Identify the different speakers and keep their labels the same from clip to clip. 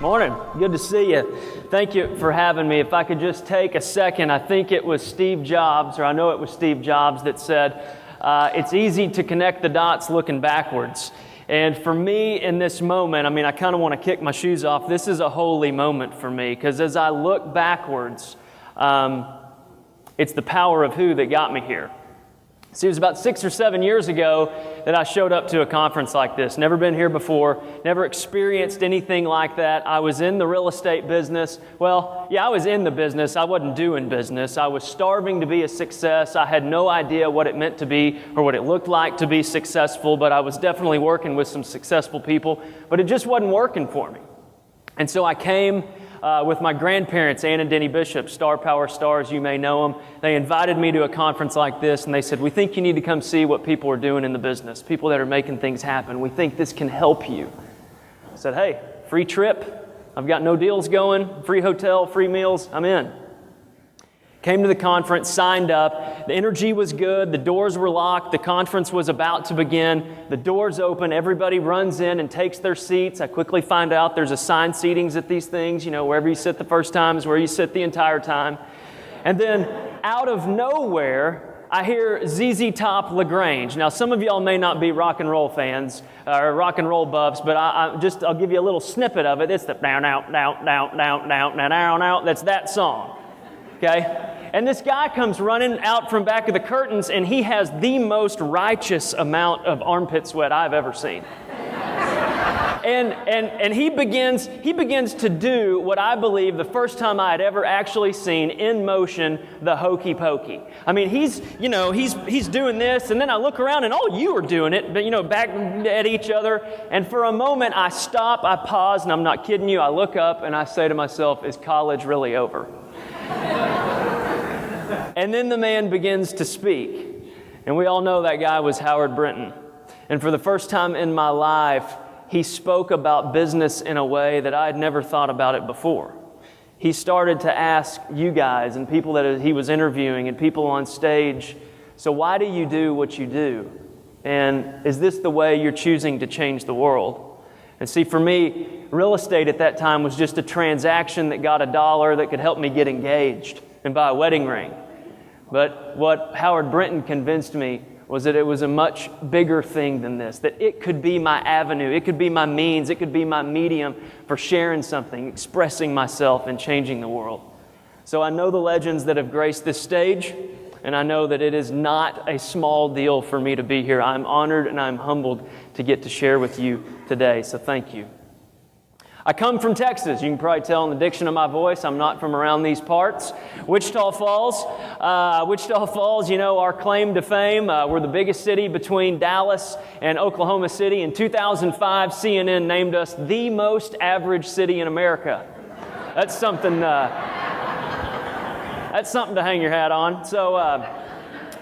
Speaker 1: Morning. Good to see you. Thank you for having me. If I could just take a second, I think it was Steve Jobs, or I know it was Steve Jobs that said, it's easy to connect the dots looking backwards. And for me in this moment, I kind of want to kick my shoes off. This is a holy moment for me because as I look backwards, it's the power of who that got me here. See, it was about 6 or 7 years ago that I showed up to a conference like this. Never been here before, never experienced anything like that. I was in the real estate business. Well, yeah, I was in the business. I wasn't doing business. I was starving to be a success. I had no idea what it meant to be or what it looked like to be successful, but I was definitely working with some successful people, but it just wasn't working for me. And so I came with my grandparents, Ann and Denny Bishop, Star Power Stars, you may know them. They invited me to a conference like this, and they said, we think you need to come see what people are doing in the business, people that are making things happen. We think this can help you. I said, hey, free trip. I've got no deals going, free hotel, free meals, I'm in. Came to the conference, signed up. The energy was good. The doors were locked. The conference was about to begin. The doors open. Everybody runs in and takes their seats. I quickly find out there's assigned seatings at these things. You know, wherever you sit the first time is where you sit the entire time. And then out of nowhere, I hear ZZ Top LaGrange. Now, some of y'all may not be rock and roll fans or rock and roll buffs, but I'll give you a little snippet of it. It's the down, out, down, down, down, down, down, down, out. That's that song. Okay? And this guy comes running out from back of the curtains, and he has the most righteous amount of armpit sweat I've ever seen. And he begins to do what I believe the first time I had ever actually seen in motion the hokey pokey. He's doing this, and then I look around and all you are doing it, but back at each other. And for a moment I stop, I pause, and I'm not kidding you, I look up and I say to myself, is college really over? And then the man begins to speak. And we all know that guy was Howard Brinton. And for the first time in my life, he spoke about business in a way that I had never thought about it before. He started to ask you guys and people that he was interviewing and people on stage, so why do you do what you do? And is this the way you're choosing to change the world? And see, for me, real estate at that time was just a transaction that got $1 that could help me get engaged and buy a wedding ring. But what Howard Brinton convinced me was that it was a much bigger thing than this, that it could be my avenue, it could be my means, it could be my medium for sharing something, expressing myself, and changing the world. So I know the legends that have graced this stage, and I know that it is not a small deal for me to be here. I'm honored and I'm humbled to get to share with you today, so thank you. I come from Texas. You can probably tell in the diction of my voice, I'm not from around these parts. Wichita Falls, our claim to fame. We're the biggest city between Dallas and Oklahoma City. In 2005, CNN named us the most average city in America. That's something to hang your hat on. So,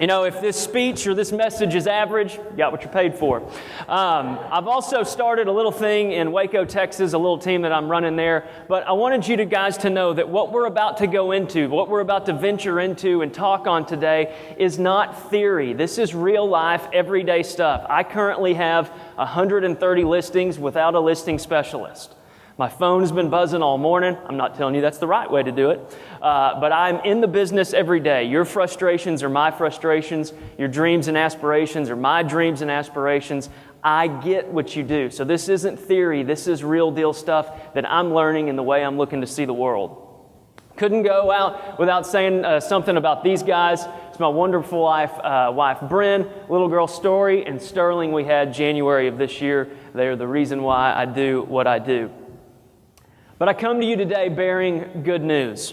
Speaker 1: if this speech or this message is average, you got what you're paid for. I've also started a little thing in Waco, Texas, a little team that I'm running there. But I wanted you guys to know that what we're about to go into, what we're about to venture into and talk on today is not theory. This is real life, everyday stuff. I currently have 130 listings without a listing specialist. My phone has been buzzing all morning. I'm not telling you that's the right way to do it, but I'm in the business every day. Your frustrations are my frustrations. Your dreams and aspirations are my dreams and aspirations. I get what you do. So this isn't theory. This is real deal stuff that I'm learning in the way I'm looking to see the world. Couldn't go out without saying something about these guys. It's my wonderful wife Bryn, little girl Story, and Sterling we had January of this year. They are the reason why I do what I do. But I come to you today bearing good news.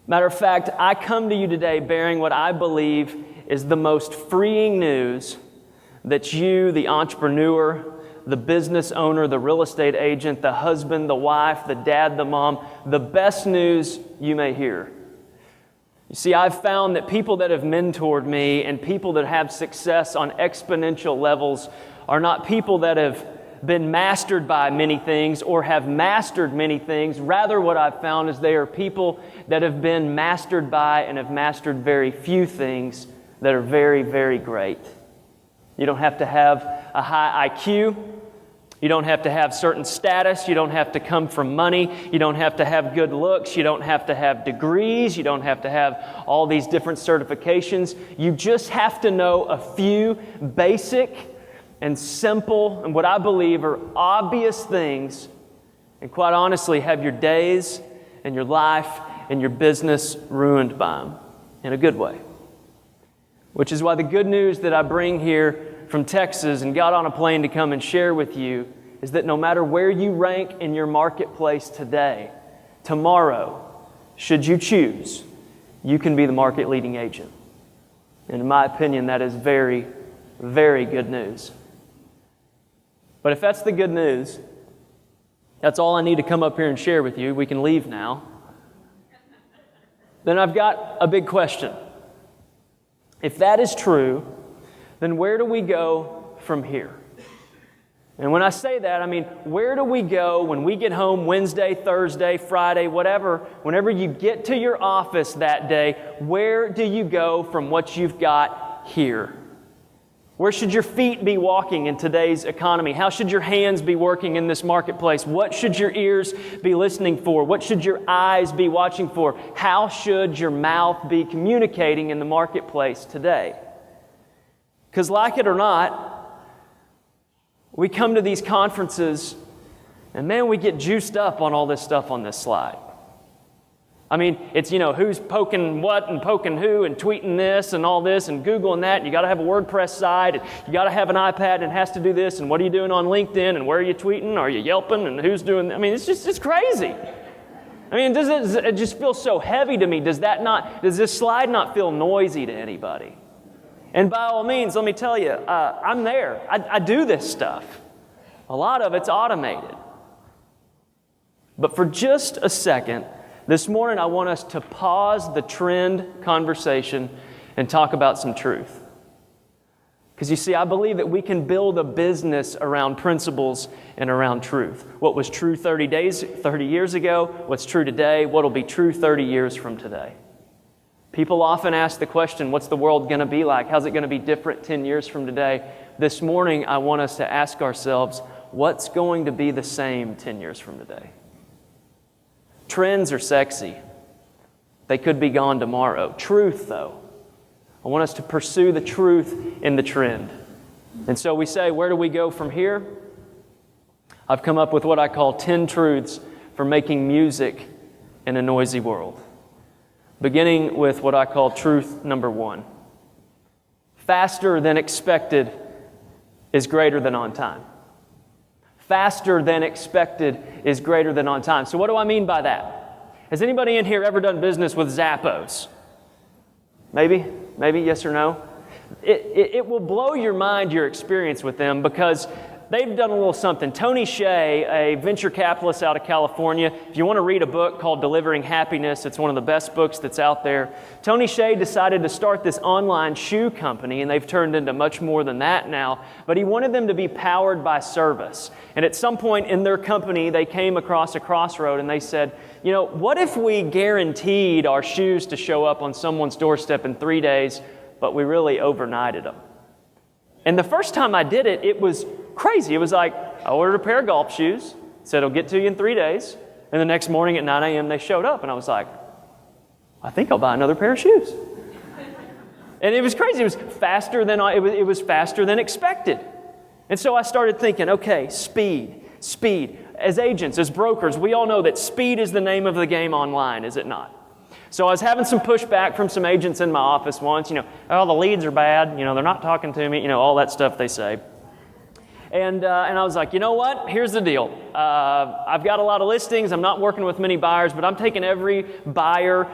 Speaker 1: Matter of fact, I come to you today bearing what I believe is the most freeing news that you, the entrepreneur, the business owner, the real estate agent, the husband, the wife, the dad, the mom, the best news you may hear. You see, I've found that people that have mentored me and people that have success on exponential levels are not people that have been mastered by many things or have mastered many things. Rather, what I've found is they are people that have been mastered by and have mastered very few things that are very, very great. You don't have to have a high IQ. You don't have to have certain status. You don't have to come from money. You don't have to have good looks. You don't have to have degrees. You don't have to have all these different certifications. You just have to know a few basic and simple and what I believe are obvious things, and quite honestly have your days and your life and your business ruined by them in a good way. Which is why the good news that I bring here from Texas and got on a plane to come and share with you is that no matter where you rank in your marketplace today, tomorrow, should you choose, you can be the market leading agent. And in my opinion, that is very, very good news. But if that's the good news, that's all I need to come up here and share with you. We can leave now. Then I've got a big question. If that is true, then where do we go from here? And when I say that, I mean, where do we go when we get home Wednesday, Thursday, Friday, whatever, whenever you get to your office that day, where do you go from what you've got here? Where should your feet be walking in today's economy? How should your hands be working in this marketplace? What should your ears be listening for? What should your eyes be watching for? How should your mouth be communicating in the marketplace today? Because like it or not, we come to these conferences and man, we get juiced up on all this stuff on this slide. I mean, it's, who's poking what and poking who and tweeting this and all this and Googling that. And you got to have a WordPress site and you got to have an iPad and it has to do this. And what are you doing on LinkedIn and where are you tweeting? Are you Yelping and who's doing? I mean, it's crazy. I mean, does it just feel so heavy to me? Does this slide not feel noisy to anybody? And by all means, let me tell you, I'm there. I do this stuff. A lot of it's automated. But for just a second, this morning I want us to pause the trend conversation and talk about some truth. Because you see, I believe that we can build a business around principles and around truth. What was true 30 years ago, what's true today, what will be true 30 years from today. People often ask the question, what's the world going to be like? How's it going to be different 10 years from today? This morning, I want us to ask ourselves, what's going to be the same 10 years from today? Trends are sexy. They could be gone tomorrow. Truth, though, I want us to pursue the truth in the trend. And so we say, where do we go from here? I've come up with what I call 10 truths for making music in a noisy world. Beginning with what I call truth number 1. Faster than expected is greater than on time. Faster than expected is greater than on time. So what do I mean by that? Has anybody in here ever done business with Zappos? Maybe, yes or no? It will blow your mind, your experience with them, because they've done a little something. Tony Hsieh, a venture capitalist out of California, if you want to read a book called Delivering Happiness, it's one of the best books that's out there. Tony Hsieh decided to start this online shoe company, and they've turned into much more than that now. But he wanted them to be powered by service. And at some point in their company, they came across a crossroad and they said, what if we guaranteed our shoes to show up on someone's doorstep in 3 days, but we really overnighted them? And the first time I did it, it was crazy. It was like, I ordered a pair of golf shoes, said it'll get to you in 3 days, and the next morning at 9 a.m. they showed up, and I was like, I think I'll buy another pair of shoes. And it was crazy. It was faster than expected. And so I started thinking, okay, speed. As agents, as brokers, we all know that speed is the name of the game online, is it not? So I was having some pushback from some agents in my office once, the leads are bad, they're not talking to me, all that stuff they say. And I was like, you know what? Here's the deal. I've got a lot of listings. I'm not working with many buyers, but I'm taking every buyer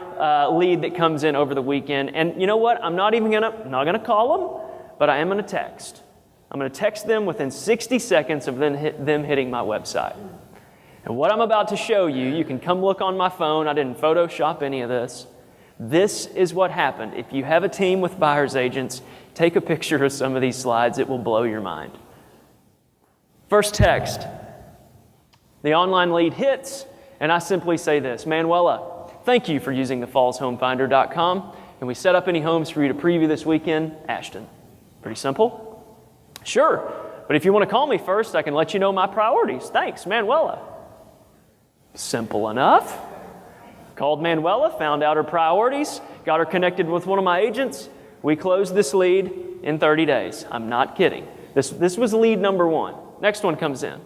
Speaker 1: lead that comes in over the weekend. And you know what? I'm not gonna call them, but I am gonna text. I'm gonna text them within 60 seconds of them hitting my website. And what I'm about to show you, you can come look on my phone. I didn't Photoshop any of this. This is what happened. If you have a team with buyer's agents, take a picture of some of these slides. It will blow your mind. First text. The online lead hits, and I simply say this, Manuela, thank you for using thefallshomefinder.com. Can we set up any homes for you to preview this weekend? Ashton. Pretty simple. Sure. But if you want to call me first, I can let you know my priorities. Thanks, Manuela. Simple enough. Called Manuela, found out her priorities, got her connected with one of my agents. We closed this lead in 30 days. I'm not kidding. This was lead number 1. Next one comes in.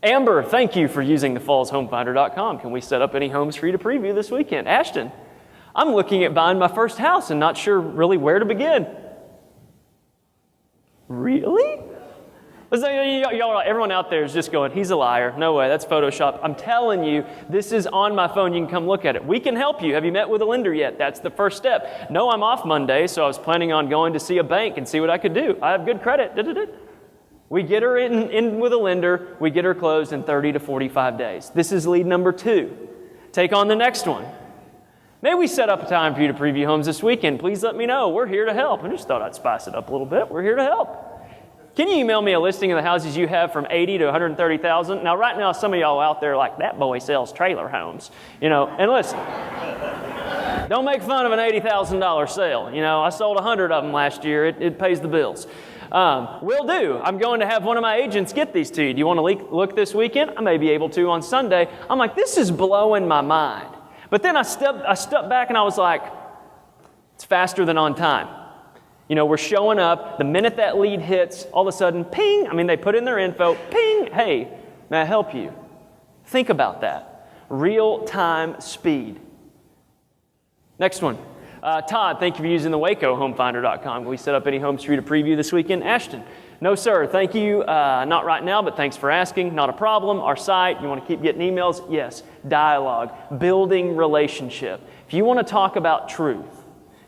Speaker 1: Amber, thank you for using thefallshomefinder.com. Can we set up any homes for you to preview this weekend? Ashton, I'm looking at buying my first house and not sure really where to begin. Really? Everyone out there is just going, he's a liar. No way, that's Photoshop. I'm telling you, this is on my phone. You can come look at it. We can help you. Have you met with a lender yet? That's the first step. No, I'm off Monday, so I was planning on going to see a bank and see what I could do. I have good credit. We get her in with a lender. We get her closed in 30 to 45 days. This is lead number 2. Take on the next one. May we set up a time for you to preview homes this weekend? Please let me know. We're here to help. I just thought I'd spice it up a little bit. We're here to help. Can you email me a listing of the houses you have from 80 to 130,000? Now, right now, some of y'all out there are like, that boy sells trailer homes. And listen, don't make fun of an $80,000 sale. I sold 100 of them last year. It pays the bills. Will do. I'm going to have one of my agents get these to you. Do you want to look this weekend? I may be able to on Sunday. I'm like, this is blowing my mind. But then I stepped back and I was like, it's faster than on time. We're showing up. The minute that lead hits, all of a sudden, ping. They put in their info, ping. Hey, may I help you? Think about that. Real-time speed. Next one. Todd, thank you for using the WacoHomefinder.com. Can we set up any homes for you to preview this weekend? Ashton, no, sir. Thank you. Not right now, but thanks for asking. Not a problem. Our site, you want to keep getting emails? Yes. Dialogue. Building relationship. If you want to talk about truth,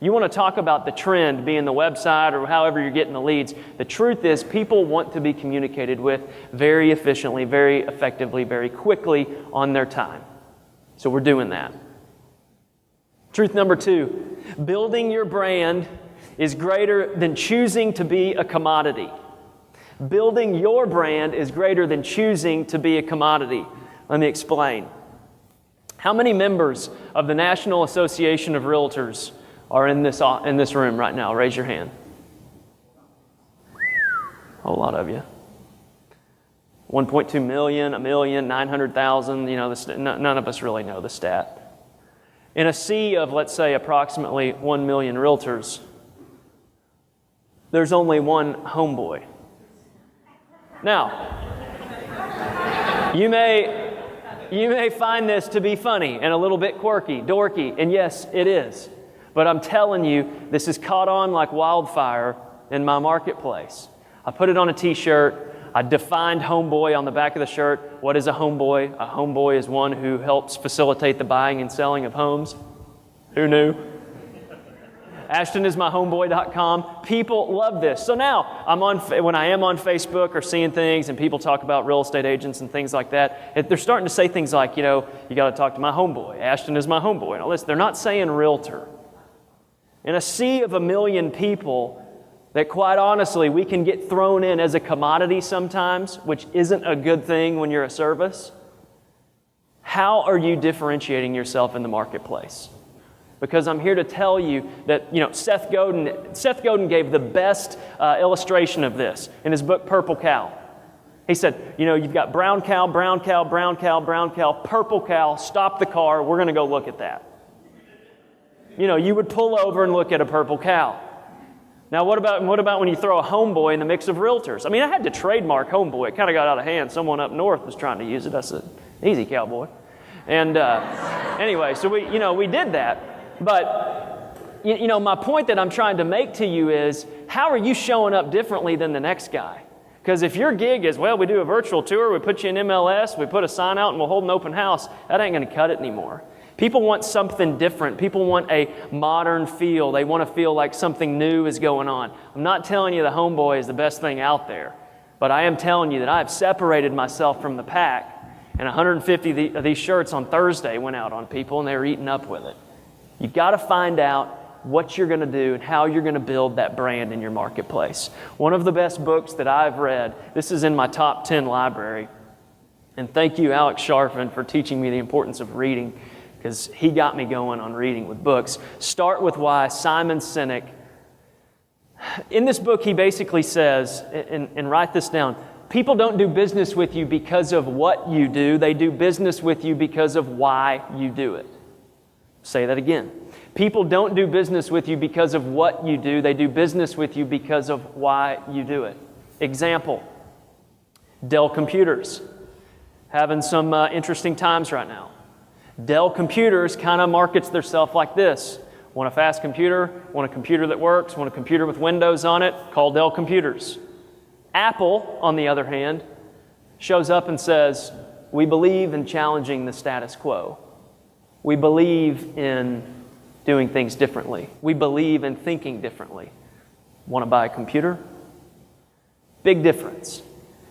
Speaker 1: you want to talk about the trend being the website or however you're getting the leads, the truth is people want to be communicated with very efficiently, very effectively, very quickly on their time. So we're doing that. Truth number 2, building your brand is greater than choosing to be a commodity. Building your brand is greater than choosing to be a commodity. Let me explain. How many members of the National Association of Realtors are in this room right now? Raise your hand. A whole lot of you. 1.2 million, 1 million, 900,000, none of us really know the stat. In a sea of, let's say, approximately 1 million realtors, there's only one homeboy. Now, you may find this to be funny and a little bit quirky, dorky, and yes, it is. But I'm telling you, this has caught on like wildfire in my marketplace. I put it on a t-shirt. I defined homeboy on the back of the shirt. What is a homeboy? A homeboy is one who helps facilitate the buying and selling of homes. Who knew? Ashton is my homeboy.com. People love this. So now, when I am on Facebook or seeing things and people talk about real estate agents and things like that, they're starting to say things like, you got to talk to my homeboy. Ashton is my homeboy. And all this. They're not saying realtor. In a sea of 1 million people that quite honestly we can get thrown in as a commodity sometimes, which isn't a good thing when you're a service, how are you differentiating yourself in the marketplace? Because I'm here to tell you that, Seth Godin gave the best illustration of this in his book, Purple Cow. He said, you've got brown cow, brown cow, brown cow, brown cow, purple cow, stop the car, we're going to go look at that. You would pull over and look at a purple cow. Now, what about when you throw a homeboy in the mix of realtors? I had to trademark homeboy. It kind of got out of hand. Someone up north was trying to use it. I said, easy, cowboy. And anyway, so we did that. But, my point that I'm trying to make to you is, how are you showing up differently than the next guy? Because if your gig is, we do a virtual tour, we put you in MLS, we put a sign out, and we'll hold an open house, that ain't going to cut it anymore. People want something different. People want a modern feel. They want to feel like something new is going on. I'm not telling you the homeboy is the best thing out there, but I am telling you that I've separated myself from the pack, and 150 of these shirts on Thursday went out on people, and they were eating up with it. You've got to find out what you're going to do and how you're going to build that brand in your marketplace. One of the best books that I've read, this is in my top 10 library, and thank you, Alex Sharfin, for teaching me the importance of reading, because he got me going on reading with books. Start with Why, Simon Sinek. In this book, he basically says, and write this down, people don't do business with you because of what you do. They do business with you because of why you do it. Say that again. People don't do business with you because of what you do. They do business with you because of why you do it. Example, Dell Computers. Having some interesting times right now. Dell Computers kind of markets themselves like this. Want a fast computer, want a computer that works, want a computer with Windows on it, call Dell Computers. Apple, on the other hand, shows up and says, we believe in challenging the status quo. We believe in doing things differently. We believe in thinking differently. Want to buy a computer? Big difference.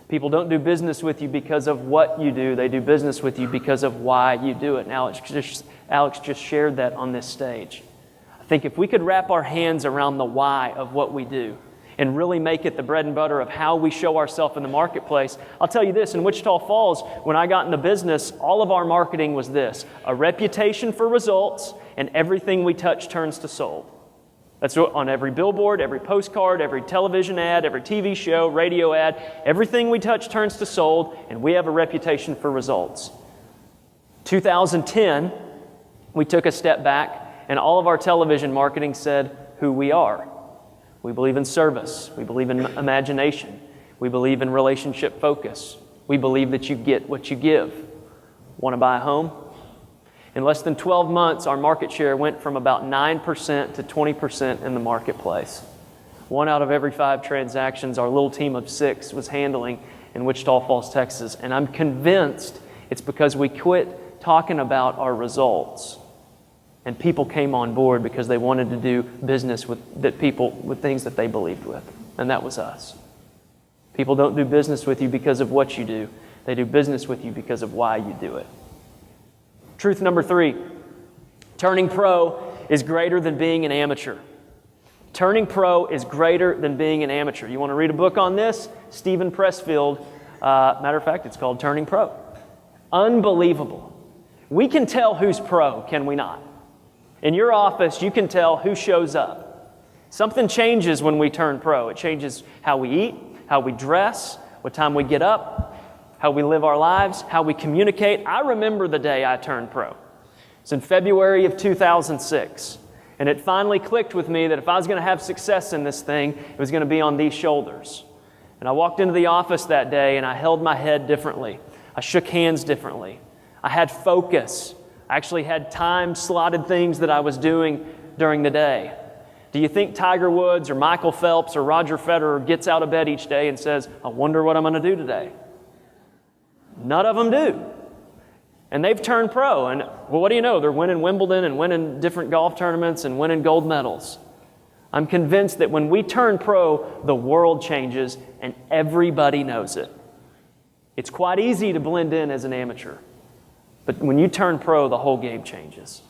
Speaker 1: People don't do business with you because of what you do. They do business with you because of why you do it. And Alex just shared that on this stage. I think if we could wrap our hands around the why of what we do and really make it the bread and butter of how we show ourselves in the marketplace, I'll tell you this, in Wichita Falls, when I got in the business, all of our marketing was this: a reputation for results, and everything we touch turns to sold. That's on every billboard, every postcard, every television ad, every TV show, radio ad. Everything we touch turns to sold, and we have a reputation for results. 2010, we took a step back, and all of our television marketing said who we are. We believe in service. We believe in imagination. We believe in relationship focus. We believe that you get what you give. Want to buy a home? In less than 12 months, our market share went from about 9% to 20% in the marketplace. 1 out of every 5 transactions our little team of 6 was handling in Wichita Falls, Texas. And I'm convinced it's because we quit talking about our results. And people came on board because they wanted to do business with things that they believed with. And that was us. People don't do business with you because of what you do. They do business with you because of why you do it. Truth number 3, turning pro is greater than being an amateur. Turning pro is greater than being an amateur. You want to read a book on this? Stephen Pressfield. Matter of fact, it's called Turning Pro. Unbelievable. We can tell who's pro, can we not? In your office, you can tell who shows up. Something changes when we turn pro. It changes how we eat, how we dress, what time we get up, how we live our lives, how we communicate. I remember the day I turned pro. It's in February of 2006. And it finally clicked with me that if I was going to have success in this thing, it was going to be on these shoulders. And I walked into the office that day and I held my head differently. I shook hands differently. I had focus. I actually had time-slotted things that I was doing during the day. Do you think Tiger Woods or Michael Phelps or Roger Federer gets out of bed each day and says, I wonder what I'm going to do today? None of them do. And they've turned pro. And well, what do you know? They're winning Wimbledon and winning different golf tournaments and winning gold medals. I'm convinced that when we turn pro, the world changes and everybody knows it. It's quite easy to blend in as an amateur. But when you turn pro, the whole game changes.